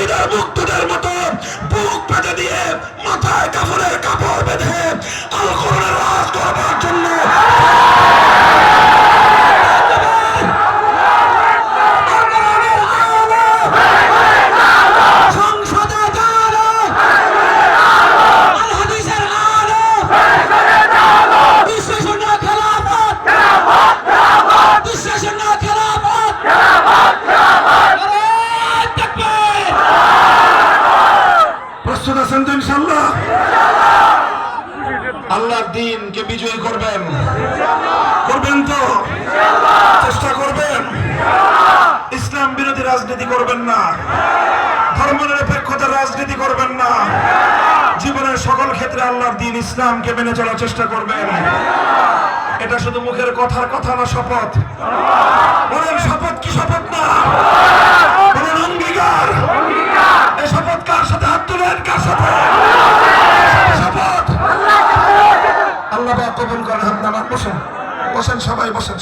শহীদের মুক্তদের মতো বুক পেতে দিয়ে মাথায় কাফনের কাপড় বেঁধে আল কোরআনের রাজ করবার জন্য ইনশাআল্লাহ আল্লাহর দ্বীনকে বিজয়ী করবেন তো চেষ্টা করবেন। ইসলাম বিরোধী রাজনীতি করবেন না, ধর্মনিরপেক্ষতার রাজনীতি করবেন না, জীবনের সকল ক্ষেত্রে আল্লাহর দ্বীন ইসলামকে মেনে চলার চেষ্টা করবেন। এটা শুধু মুখের কথার কথা না, শপথ। বলেন শপথ কি শপথ না? বলেন অঙ্গীকার। এই শপথ কার সাথে? হাত তুলেন। কার সাথে শপথ? আল্লাহ কবুল করেন। হাত নামান। বসেন, সবাই বসেন।